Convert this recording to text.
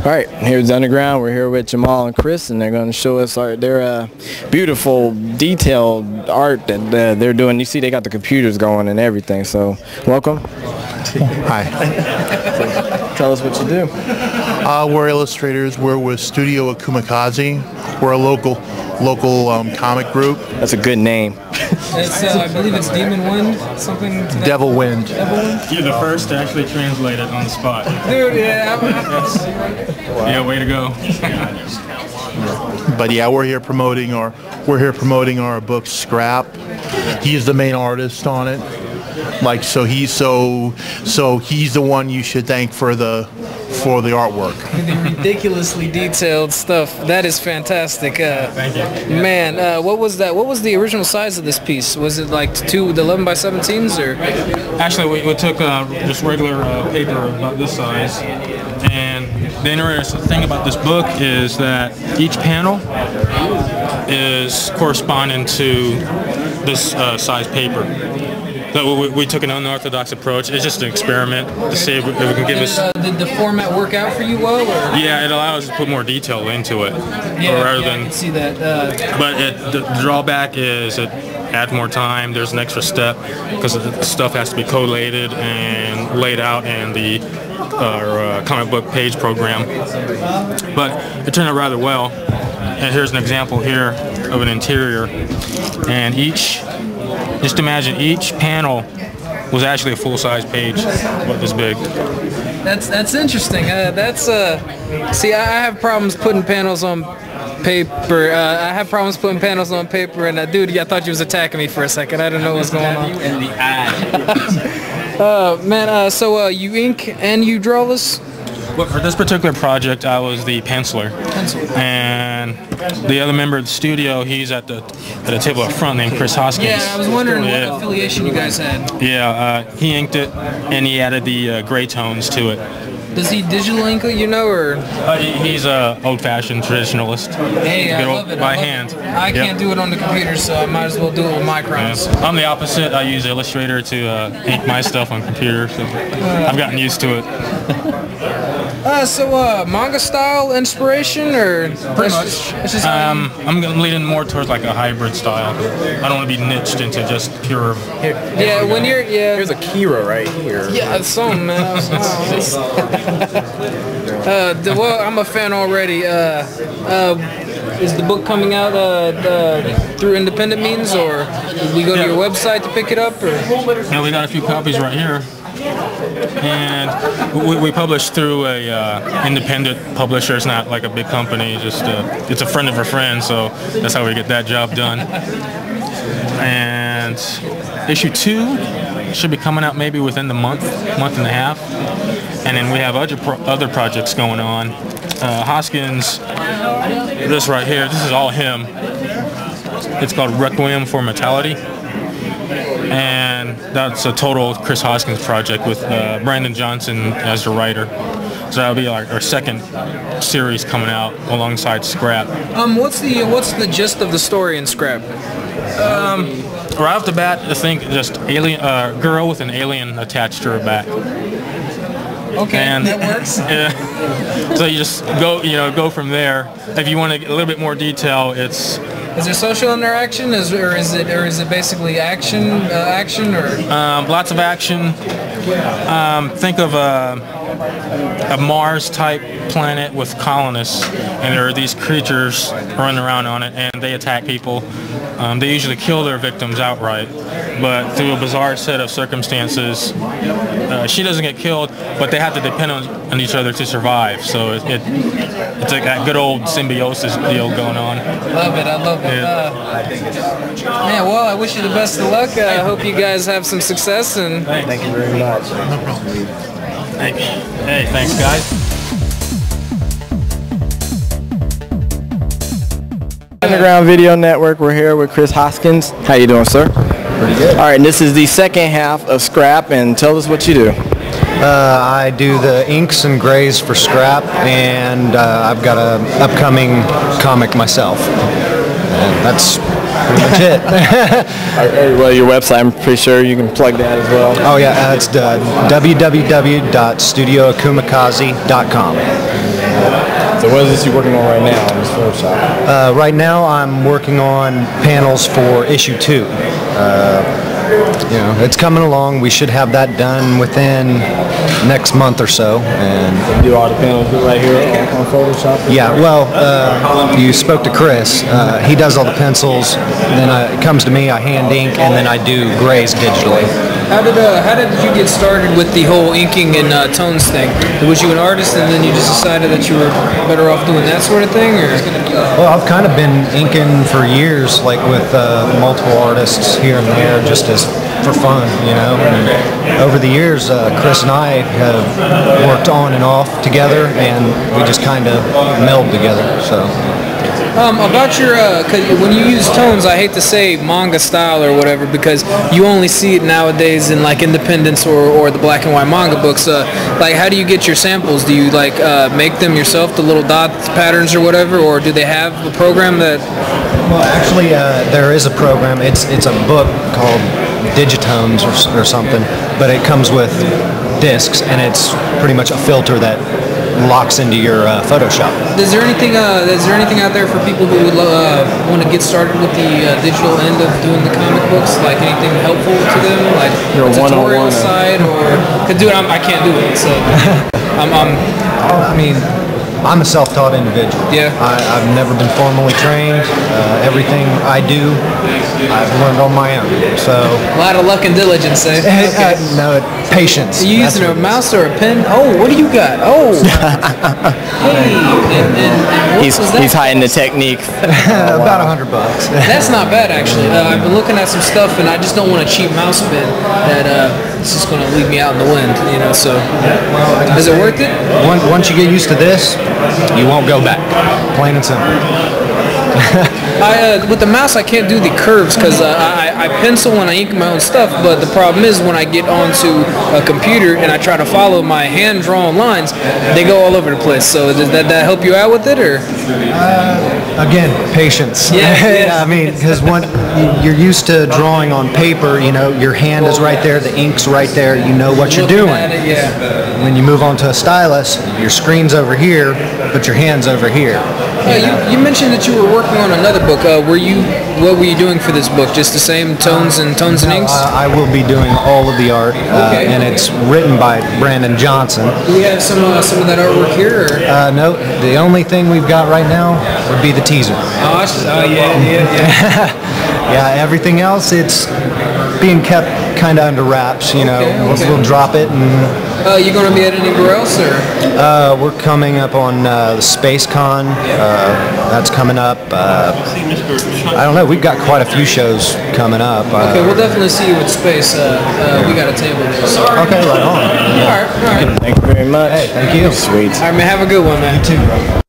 All right, here's Underground. We're here with Jahmal and Chris, and they're going to show us their beautiful, detailed art that they're doing. You see they got the computers going and everything, so welcome. Hi. So, tell us what you do. We're illustrators. We're with Studio Akumakaze. We're a local comic group. That's a good name. It's, I believe it's Demon Wind, something. Devil Wind. Devil Wind? You're the first to actually translate it on the spot. Dude, yeah. Yeah, way to go. But yeah, we're here promoting our book Scrap. He's the main artist on it. Like he's the one you should thank for the artwork. The ridiculously detailed stuff. That is fantastic. Thank you. Man, what was that? What was the original size of this piece? Was it like the 11 by 17s or? Actually, we took just regular paper about this size, and the interesting thing about this book is that each panel is corresponding to this size paper. So we took an unorthodox approach. It's just an experiment to see if we can give us... Did the format work out for you well? Or? Yeah, it allows us to put more detail into it. Yeah, I can see that. But the drawback is it adds more time. There's an extra step because the stuff has to be collated and laid out in the comic book page program. But it turned out rather well. And here's an example here of an interior. And just imagine each panel was actually a full-size page, about this big. That's interesting. See, I have problems putting panels on paper. And dude, I thought you was attacking me for a second. I didn't know what was going on. In the eye. Man, so you ink and you draw this? Well, for this particular project, I was the penciler. And the other member of the studio, he's at the table up front named Chris Hoskins. Yeah, I was wondering what affiliation you guys had. Yeah, he inked it, and he added the gray tones to it. Does he digital ink it, or? He's an old-fashioned traditionalist. Hey, I love it. By hand. I can't do it on the computer, so I might as well do it with microns. Yeah. I'm the opposite. I use Illustrator to ink my stuff on computer, so I've gotten used to it. So manga style inspiration, or pretty much? I'm leaning more towards like a hybrid style. I don't want to be niched into just pure. Yeah, when you're Here's a Kira right here. Yeah, it's something, man. Well, I'm a fan already. Is the book coming out through independent means, or we go to your website to pick it up? Or? Yeah, we got a few copies right here. And we publish through a independent publisher. It's not like a big company. Just it's a friend of a friend, so that's how we get that job done. And issue 2 should be coming out maybe within the month and a half. And then we have other projects going on. Hoskins, this right here, this is all him. It's called Requiem for Mortality. And that's a total Chris Hoskins project with Brandon Johnson as the writer. So that'll be like our second series coming out alongside Scrap. What's the gist of the story in Scrap? Right off the bat, I think just girl with an alien attached to her back. Okay, and that works. Yeah. So you just go from there. If you want a little bit more detail, it's. Is there social interaction? Is it basically action? Lots of action. Think of a Mars-type planet with colonists, and there are these creatures running around on it, and they attack people. They usually kill their victims outright, but through a bizarre set of circumstances, she doesn't get killed, but they have to depend on each other to survive. So it's like that good old symbiosis deal going on. Love it. I love it. Yeah, well, I wish you the best of luck. I hope you guys have some success. And thank you very much. No problem. Hey, thanks, guys. Underground Video Network. We're here with Chris Hoskins. How you doing, sir? Pretty good. All right, and this is the second half of Scrap, and tell us what you do. I do the inks and grays for Scrap, and I've got an upcoming comic myself. And that's pretty much it. Well, your website, I'm pretty sure you can plug that as well. Oh yeah, it's www.studioakumakaze.com. So what is this you're working on right now in this Photoshop? Right now I'm working on panels for issue 2. You know, it's coming along. We should have that done within next month or so. And You do all the panels right here on Photoshop? yeah, well, you spoke to Chris. He does all the pencils. Then it comes to me. I hand ink, and then I do grays digitally. How did you get started with the whole inking and tones thing? Was you an artist and then you just decided that you were better off doing that sort of thing, or? Well, I've kind of been inking for years, like with multiple artists here and there, just as for fun, you know. And over the years, Chris and I have worked on and off together, and we just kind of meld together. So. About your, cause when you use tones, I hate to say manga style or whatever, because you only see it nowadays in like independents or the black and white manga books. Like, how do you get your samples? Do you like make them yourself, the little dot patterns or whatever, or do they have a program that? Well, actually, there is a program. It's a book called Digitones or something, but it comes with discs, and it's pretty much a filter that locks into your Photoshop. Is there anything out there for people who would want to get started with the digital end of doing the comic books? Like anything helpful to them, like Your a tutorial one-on-one, side, or? Cause dude, I can't do it. So I mean, I'm a self-taught individual. Yeah. I've never been formally trained. Everything I do, I've learned on my own. So. a lot of luck and diligence, eh? Okay. No, patience. Are you using a mouse or a pen? Oh, what do you got? Oh. Hey, and what was that? He's hiding the technique. About $100. That's not bad, actually. I've been looking at some stuff, and I just don't want a cheap mouse pen that it's just going to leave me out in the wind, you know. So, is it worth it? Once you get used to this, you won't go back. Plain and simple. With the mouse, I can't do the curves because I pencil and I ink my own stuff, but the problem is when I get onto a computer and I try to follow my hand-drawn lines, they go all over the place. So does that help you out with it, or? Again, patience. Yeah. I mean, because when you're used to drawing on paper, you know, your hand is right there, the ink's right there, you know what you're doing. Looking at it, yeah. When you move on to a stylus, your screen's over here, but your hand's over here. You mentioned that you were working on another book. What were you doing for this book? Just the same tones and inks? I will be doing all of the art, and it's written by Brandon Johnson. Do we have some of that artwork here? Or? No, the only thing we've got right now would be the teaser. Oh yeah. Yeah, everything else, it's being kept kind of under wraps, you know. Okay. We'll drop it, and You going to be at anywhere else, or? we're coming up on the Space Con. That's coming up. I don't know. We've got quite a few shows coming up. Okay, we'll definitely see you at Space. We got a table there. So. Okay, right on. All right. Thank you very much. Hey, thank you. Sweet. All right, man. Have a good one, man. You too, bro.